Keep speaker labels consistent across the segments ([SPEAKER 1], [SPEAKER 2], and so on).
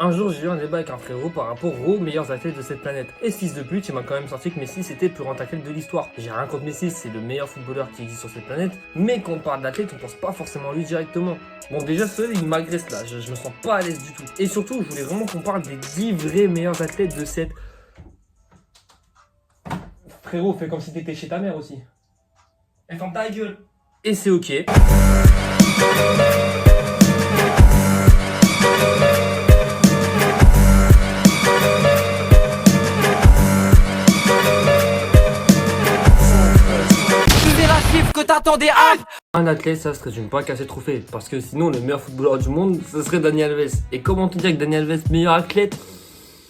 [SPEAKER 1] Un jour, j'ai eu un débat avec un frérot par rapport aux meilleurs athlètes de cette planète. Et ce fils de pute, il m'a quand même sorti que Messi c'était le plus grand athlète de l'histoire. J'ai rien contre Messi, c'est le meilleur footballeur qui existe sur cette planète. Mais quand on parle d'athlète, on pense pas forcément à lui directement. Bon, déjà, il m'agresse là, je me sens pas à l'aise du tout. Et surtout, je voulais vraiment qu'on parle des 10 vrais meilleurs athlètes de cette... Frérot, fais comme si t'étais chez ta mère aussi. Et ferme ta gueule. Et c'est ok.
[SPEAKER 2] Que t'attendais
[SPEAKER 1] Un athlète, ça se résume pas qu'à ses trophées. Parce que sinon, le meilleur footballeur du monde, ce serait Dani Alves. Et comment te dire que Dani Alves, meilleur athlète?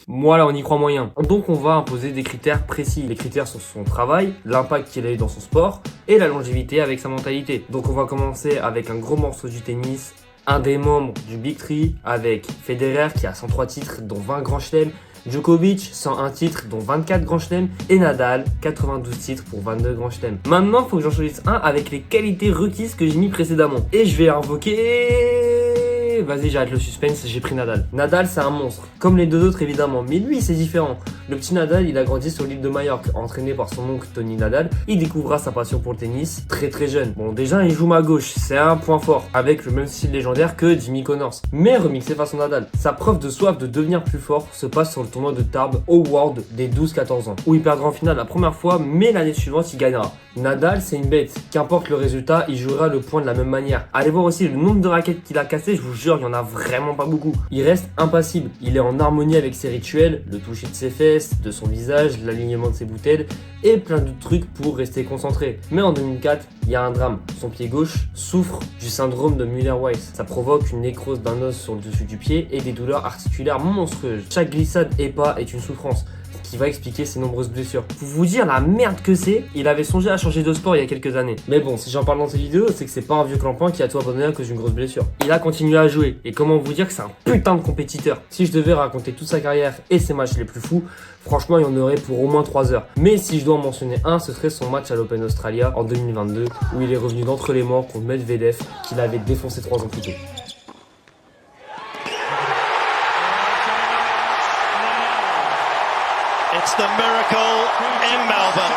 [SPEAKER 1] Moi là, on y croit moyen. Donc on va imposer des critères précis. Les critères sont son travail, l'impact qu'il a eu dans son sport et la longévité avec sa mentalité. Donc on va commencer avec un gros morceau du tennis, un des membres du Big Three avec Federer qui a 103 titres dont 20 grands chelems, Djokovic 101 titres dont 24 grands chelems et Nadal 92 titres pour 22 grands chelems. Maintenant, il faut que j'en choisisse un avec les qualités requises que j'ai mis précédemment. Et je vais invoquer... Vas-y, j'arrête le suspense, j'ai pris Nadal. Nadal, c'est un monstre, comme les deux autres évidemment, mais lui, c'est différent. Le petit Nadal, il a grandi sur l'île de Majorque, entraîné par son oncle Tony Nadal. Il découvrira sa passion pour le tennis très jeune. Bon, déjà, il joue main gauche, c'est un point fort, avec le même style légendaire que Jimmy Connors, mais remixé façon Nadal. Sa preuve de soif de devenir plus fort se passe sur le tournoi de Tarbes au World des 12-14 ans, où il perdra en finale la première fois, mais l'année suivante, il gagnera. Nadal, c'est une bête. Qu'importe le résultat, il jouera le point de la même manière. Allez voir aussi le nombre de raquettes qu'il a cassées, je vous jure, il y en a vraiment pas beaucoup. Il reste impassible. Il est en harmonie avec ses rituels, le toucher de ses fesses, de son visage, l'alignement de ses bouteilles et plein de trucs pour rester concentré. Mais en 2004, il y a un drame. Son pied gauche souffre du syndrome de Müller-Weiss. Ça provoque une nécrose d'un os sur le dessus du pied et des douleurs articulaires monstrueuses. Chaque glissade et pas est une souffrance, qui va expliquer ses nombreuses blessures. Pour vous dire la merde que c'est, il avait songé à changer de sport il y a quelques années. Mais bon, si j'en parle dans cette vidéo, c'est que c'est pas un vieux clampin qui a tout abandonné à cause d'une grosse blessure. Il a continué à jouer, et comment vous dire que c'est un putain de compétiteur. Si je devais raconter toute sa carrière et ses matchs les plus fous, franchement il y en aurait pour au moins 3 heures. Mais si je dois en mentionner un, ce serait son match à l'Open Australia en 2022, où il est revenu d'entre les morts contre Medvedev, qu'il avait défoncé 3 ans plus tôt.
[SPEAKER 3] It's the miracle in Melbourne.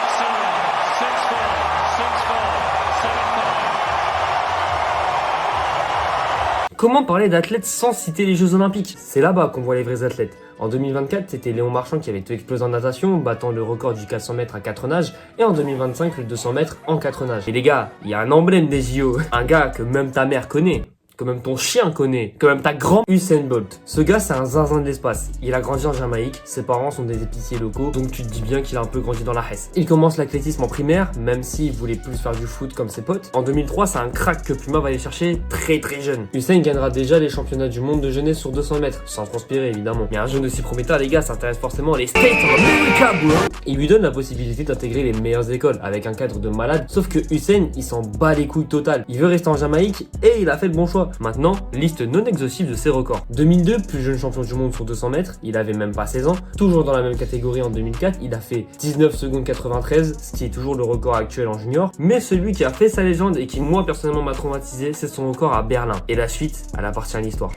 [SPEAKER 1] Comment parler d'athlètes sans citer les Jeux Olympiques? C'est là-bas qu'on voit les vrais athlètes. En 2024, c'était Léon Marchand qui avait tout explosé en natation, battant le record du 400 mètres à 4 nages, et en 2025, le 200 mètres en 4 nages. Et les gars, il y a un emblème des JO, un gars que même ta mère connaît, que même ton chien connaît, que même ta grand Usain Bolt. Ce gars, c'est un zinzin de l'espace. Il a grandi en Jamaïque, ses parents sont des épiciers locaux, donc tu te dis bien qu'il a un peu grandi dans la Hesse. Il commence l'athlétisme en primaire, même s'il voulait plus faire du foot comme ses potes. En 2003, c'est un crack que Puma va aller chercher très jeune. Usain gagnera déjà les championnats du monde de jeunesse sur 200 mètres, sans transpirer évidemment. Mais un jeune aussi prometteur, les gars, ça intéresse forcément les States of America, bro. Il lui donne la possibilité d'intégrer les meilleures écoles, avec un cadre de malade, sauf que Usain, il s'en bat les couilles total. Il veut rester en Jamaïque, et il a fait le bon choix. Maintenant, liste non exhaustive de ses records. 2002, plus jeune champion du monde sur 200 mètres, il avait même pas 16 ans. Toujours dans la même catégorie en 2004, il a fait 19 secondes 93, ce qui est toujours le record actuel en junior. Mais celui qui a fait sa légende et qui moi personnellement m'a traumatisé, c'est son record à Berlin. Et la suite, elle appartient à l'histoire.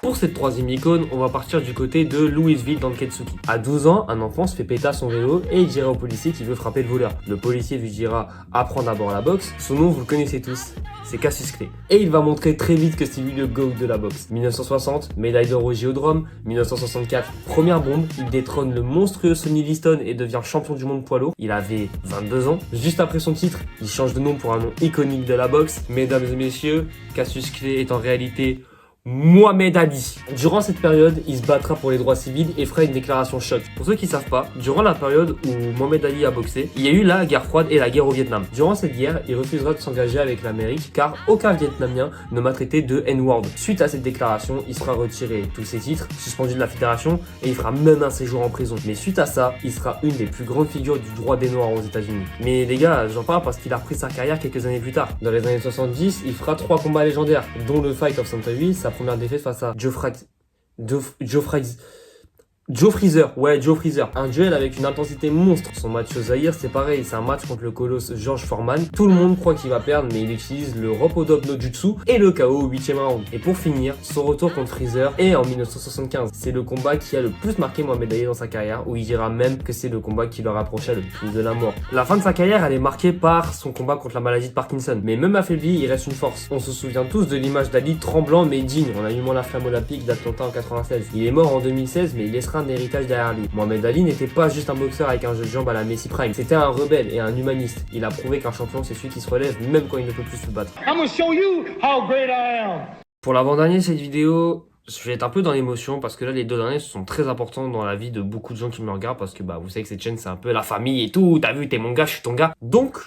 [SPEAKER 1] Pour cette troisième icône, on va partir du côté de Louisville dans le Kentucky. À 12 ans, un enfant se fait péter à son vélo et il dira au policier qu'il veut frapper le voleur. Le policier lui dira « apprends d'abord la boxe ». Son nom, vous le connaissez tous, c'est Cassius Clay. Et il va montrer très vite que c'est lui le GOAT de la boxe. 1960, médaille d'or au Géodrome. 1964, première bombe, il détrône le monstrueux Sonny Liston et devient champion du monde poids lourd. Il avait 22 ans. Juste après son titre, il change de nom pour un nom iconique de la boxe. Mesdames et messieurs, Cassius Clay est en réalité Mohamed Ali. Durant cette période, il se battra pour les droits civils et fera une déclaration choc. Pour ceux qui savent pas, durant la période où Mohamed Ali a boxé, il y a eu la guerre froide et la guerre au Vietnam. Durant cette guerre, il refusera de s'engager avec l'Amérique car aucun Vietnamien ne m'a traité de N-word. Suite à cette déclaration, il sera retiré tous ses titres, suspendu de la fédération et il fera même un séjour en prison. Mais suite à ça, il sera une des plus grandes figures du droit des Noirs aux États-Unis. Mais les gars, j'en parle parce qu'il a repris sa carrière quelques années plus tard. Dans les années 70, il fera 3 combats légendaires, dont le Fight of Century, sa première défaite face à Joe Freezer, Joe Freezer. Un duel avec une intensité monstre. Son match au Zaïre, c'est pareil, c'est un match contre le colosse George Foreman. Tout le monde croit qu'il va perdre, mais il utilise le Ropodob no Jutsu et le KO au 8ème round. Et pour finir, son retour contre Freezer est en 1975. C'est le combat qui a le plus marqué Mohamed Ali dans sa carrière, où il dira même que c'est le combat qui le rapprochait le plus de la mort. La fin de sa carrière, elle est marquée par son combat contre la maladie de Parkinson. Mais même affaibli, il reste une force. On se souvient tous de l'image d'Ali tremblant mais digne en allumant la flamme olympique d'Atlanta en 96. Il est mort en 2016, mais il laissera un héritage derrière lui. Mohamed Ali n'était pas juste un boxeur avec un jeu de jambes à la Messi Prime, c'était un rebelle et un humaniste. Il a prouvé qu'un champion c'est celui qui se relève même quand il ne peut plus se battre.
[SPEAKER 4] I'm gonna show you how great I am.
[SPEAKER 1] Pour l'avant-dernier de cette vidéo, je vais être un peu dans l'émotion parce que là les deux derniers sont très importants dans la vie de beaucoup de gens qui me regardent parce que vous savez que cette chaîne c'est un peu la famille et tout, t'as vu, t'es mon gars, je suis ton gars. Donc,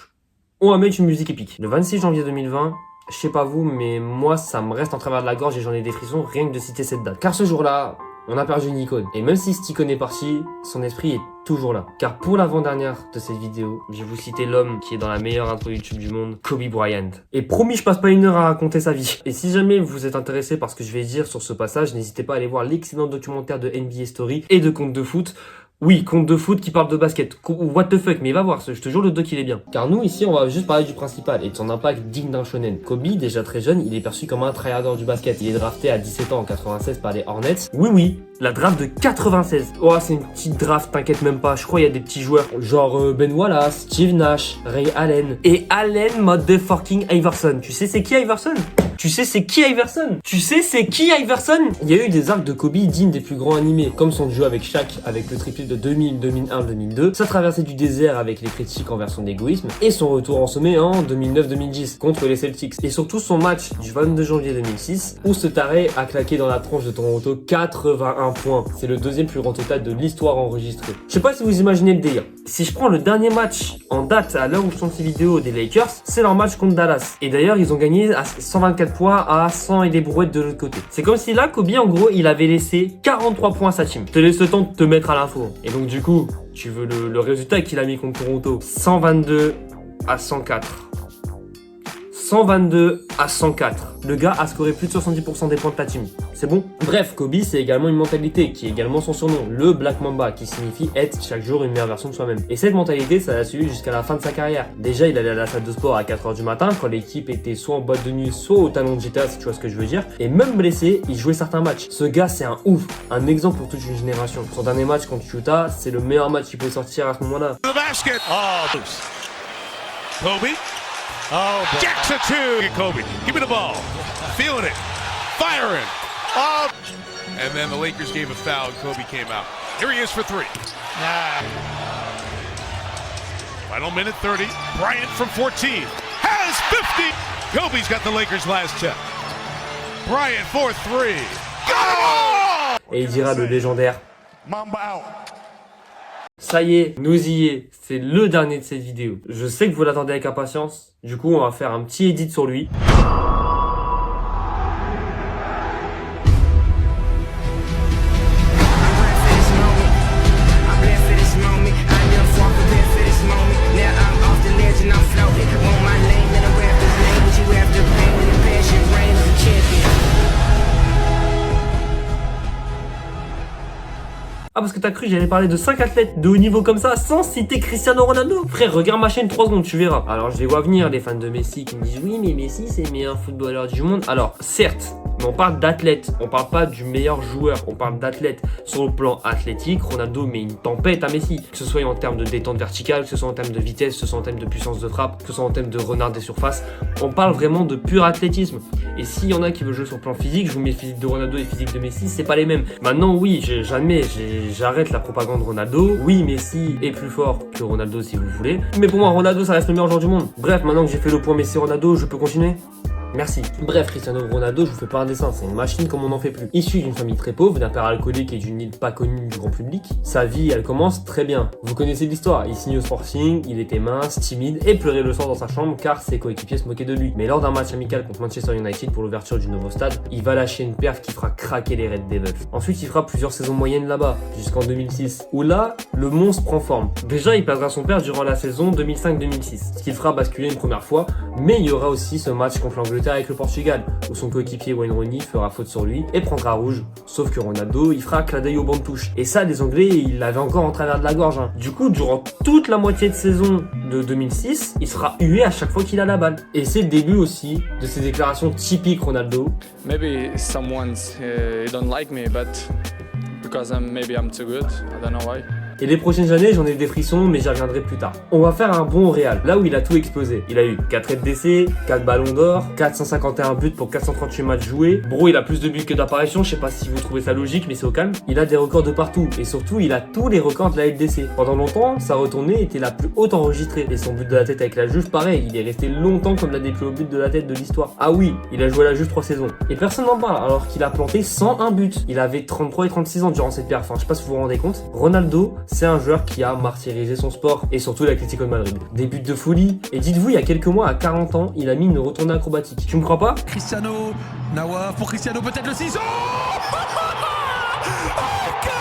[SPEAKER 1] on va mettre une musique épique. Le 26 janvier 2020, je sais pas vous, mais moi ça me reste en travers de la gorge et j'en ai des frissons rien que de citer cette date. Car ce jour-là, on a perdu une icône. Et même si cette icône est partie, son esprit est toujours là. Car pour l'avant-dernière de cette vidéo, je vais vous citer l'homme qui est dans la meilleure intro YouTube du monde, Kobe Bryant. Et promis, je passe pas une heure à raconter sa vie. Et si jamais vous êtes intéressé par ce que je vais dire sur ce passage, n'hésitez pas à aller voir l'excellent documentaire de NBA Story et de Compte de foot. Oui, compte de foot qui parle de basket. What the fuck, mais va voir, je te jure le doc il est bien. Car nous ici on va juste parler du principal et de son impact digne d'un shonen. Kobe, déjà très jeune, il est perçu comme un tryharder du basket. Il est drafté à 17 ans en 96 par les Hornets. Oui, la draft de 96. Oh, c'est une petite draft, t'inquiète même pas. Je crois il y a des petits joueurs genre Ben Wallace, Steve Nash, Ray Allen et Allen motherfucking Iverson. Tu sais c'est qui Iverson? Tu sais c'est qui Iverson? Il y a eu des arcs de Kobe dignes des plus grands animés, comme son duo avec Shaq, avec le triplé de 2000, 2001, 2002, sa traversée du désert avec les critiques envers son égoïsme, et son retour en sommet en 2009-2010 contre les Celtics. Et surtout son match du 22 janvier 2006, où ce taré a claqué dans la tronche de Toronto 81 points. C'est le deuxième plus grand total de l'histoire enregistré. Je sais pas si vous imaginez le délire. Si je prends le dernier match en date à l'heure où je tourne ces vidéos des Lakers, c'est leur match contre Dallas. Et d'ailleurs, ils ont gagné à 124 points à 100 et des brouettes de l'autre côté. C'est comme si là, Kobe, en gros, il avait laissé 43 points à sa team. Je te laisse le temps de te mettre à l'info. Et donc, du coup, tu veux le résultat qu'il a mis contre Toronto? 122 à 104. 122 à 104. Le gars a scoré plus de 70% des points de ta team. C'est bon? Bref, Kobe, c'est également une mentalité qui est également son surnom, le Black Mamba, qui signifie être chaque jour une meilleure version de soi-même. Et cette mentalité, ça l'a suivi jusqu'à la fin de sa carrière. Déjà, il allait à la salle de sport à 4h du matin, quand l'équipe était soit en boîte de nuit, soit au talon de GTA, si tu vois ce que je veux dire. Et même blessé, il jouait certains matchs. Ce gars, c'est un ouf. Un exemple pour toute une génération. Son dernier match contre Utah, c'est le meilleur match qu'il pouvait sortir à ce moment-là.
[SPEAKER 3] The basket. Oh, Kobe. Oh, jacks it to Kobe. Give me the ball. Feeling it. Firing. Oh.
[SPEAKER 5] And then the Lakers gave a foul and Kobe came out.
[SPEAKER 3] Here he is for three. Final minute 30. Bryant from 14. Has 50. Kobe's got the Lakers last check. Bryant for three. Go!
[SPEAKER 1] Et il dira le légendaire.
[SPEAKER 3] Mamba out.
[SPEAKER 1] Ça y est, nous y est. C'est le dernier de cette vidéo. Je sais que vous l'attendez avec impatience. Du coup, on va faire un petit edit sur lui. Ah, parce que t'as cru j'allais parler de 5 athlètes de haut niveau comme ça sans citer Cristiano Ronaldo? Frère, regarde ma chaîne 3 secondes, tu verras. Alors je les vois venir, les fans de Messi qui me disent oui mais Messi c'est le meilleur footballeur du monde. Alors certes, mais on parle d'athlète, on parle pas du meilleur joueur, on parle d'athlète. Sur le plan athlétique, Ronaldo met une tempête à Messi. Que ce soit en termes de détente verticale, que ce soit en termes de vitesse, que ce soit en termes de puissance de frappe, que ce soit en termes de renard des surfaces. On parle vraiment de pur athlétisme. Et s'il y en a qui veulent jouer sur le plan physique, je vous mets le physique de Ronaldo et le physique de Messi, c'est pas les mêmes. Maintenant oui, j'admets, j'arrête la propagande Ronaldo. Oui, Messi est plus fort que Ronaldo si vous voulez. Mais pour moi, Ronaldo, ça reste le meilleur joueur du monde. Bref, maintenant que j'ai fait le point Messi-Ronaldo, je peux continuer? Merci. Bref, Cristiano Ronaldo, je vous fais pas un dessin, c'est une machine comme on n'en fait plus. Issu d'une famille très pauvre, d'un père alcoolique et d'une île pas connue du grand public, sa vie, elle commence très bien. Vous connaissez l'histoire, il signe au Sporting, il était mince, timide et pleurait le sang dans sa chambre car ses coéquipiers se moquaient de lui. Mais lors d'un match amical contre Manchester United pour l'ouverture du nouveau stade, il va lâcher une perf qui fera craquer les Red Devils. Ensuite, il fera plusieurs saisons moyennes là-bas, jusqu'en 2006, où là, le monstre prend forme. Déjà, il perdra son père durant la saison 2005-2006, ce qui le fera basculer une première fois, mais il y aura aussi ce match contre l'Angleterre Angleterre avec le Portugal, où son coéquipier Wayne Rooney fera faute sur lui et prendra rouge. Sauf que Ronaldo, il fera clin d'œil au banc de touche. Et ça, les Anglais, ils l'avaient encore en travers de la gorge. Hein. Du coup, durant toute la moitié de saison de 2006, il sera hué à chaque fois qu'il a la balle. Et c'est le début aussi de ses déclarations typiques Ronaldo.
[SPEAKER 6] Maybe someone's don't like me, but because I'm too good. I don't know why.
[SPEAKER 1] Et les prochaines années, j'en ai des frissons, mais j'y reviendrai plus tard. On va faire un bond au Real, là où il a tout explosé. Il a eu 4 aides d'essai, 4 ballons d'or, 451 buts pour 438 matchs joués. Bro, il a plus de buts que d'apparitions, je sais pas si vous trouvez ça logique, mais c'est au calme. Il a des records de partout, et surtout, il a tous les records de la aide d'essai. Pendant longtemps, sa retournée était la plus haute enregistrée. Et son but de la tête avec la Juve, pareil, il est resté longtemps comme l'un des plus hauts buts de la tête de l'histoire. Ah oui, il a joué à la Juve 3 saisons. Et personne n'en parle, alors qu'il a planté 101 buts. Il avait 33 et 36 ans durant cette période, enfin, je sais pas si vous vous rendez compte. Ronaldo, c'est un joueur qui a martyrisé son sport et surtout l'Atlético de Madrid. Des buts de folie. Et dites-vous, il y a quelques mois, à 40 ans, il a mis une retournée acrobatique. Tu me crois pas?
[SPEAKER 7] Cristiano, Nawaf pour Cristiano, peut-être le 6. Oh, quel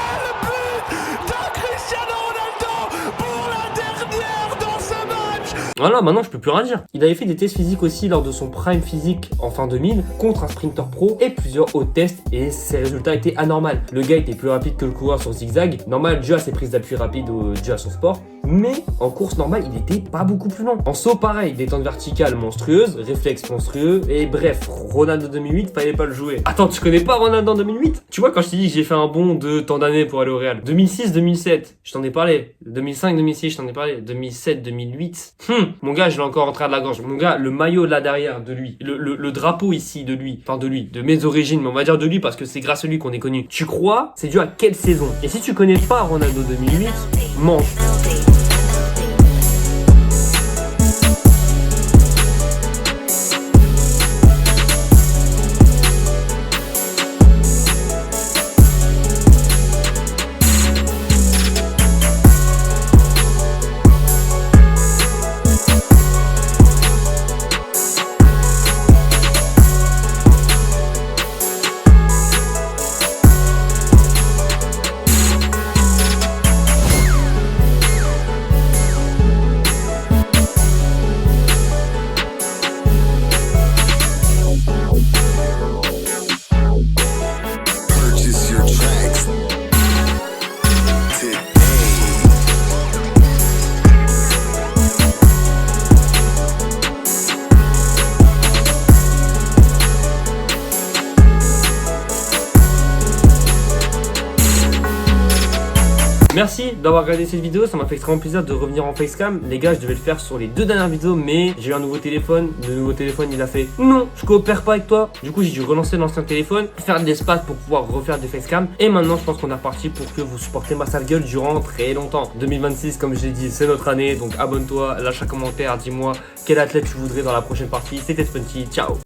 [SPEAKER 7] but de Cristiano Ronaldo pour la dernière dans ce match.
[SPEAKER 1] Voilà, maintenant je peux plus rien dire. Il avait fait des tests physiques aussi lors de son prime physique en fin 2000 contre un sprinter pro et plusieurs autres tests et ses résultats étaient anormaux. Le gars était plus rapide que le coureur sur zigzag, normal dû à ses prises d'appui rapides dû à son sport, mais en course normale il était pas beaucoup plus lent. En saut pareil, détente verticale monstrueuse, réflexe monstrueux et bref, Ronaldo 2008 fallait pas le jouer. Attends, tu connais pas Ronaldo en 2008? Tu vois quand je t'ai dit que j'ai fait un bond de tant d'années pour aller au Real, 2006-2007, je t'en ai parlé, 2005-2006 je t'en ai parlé, 2007-2008, mon gars je l'ai encore en train de la gorge, mon gars le maillot là derrière de lui, le drapeau ici de lui, enfin de mes origines, mais on va dire de lui parce que c'est grâce à lui qu'on est connu. Tu crois c'est dû à quelle saison? Et si tu connais pas Ronaldo 2008, mange. Merci d'avoir regardé cette vidéo, ça m'a fait extrêmement plaisir de revenir en facecam. Les gars, je devais le faire sur les 2 dernières vidéos, mais j'ai eu un nouveau téléphone. Le nouveau téléphone, il a fait non, je coopère pas avec toi. Du coup, j'ai dû relancer l'ancien téléphone, faire de l'espace pour pouvoir refaire des facecam. Et maintenant, je pense qu'on est reparti pour que vous supportez ma sale gueule durant très longtemps. 2026, comme je l'ai dit, c'est notre année. Donc abonne-toi, lâche un commentaire, dis-moi quel athlète tu voudrais dans la prochaine partie. C'était Spunty, ciao.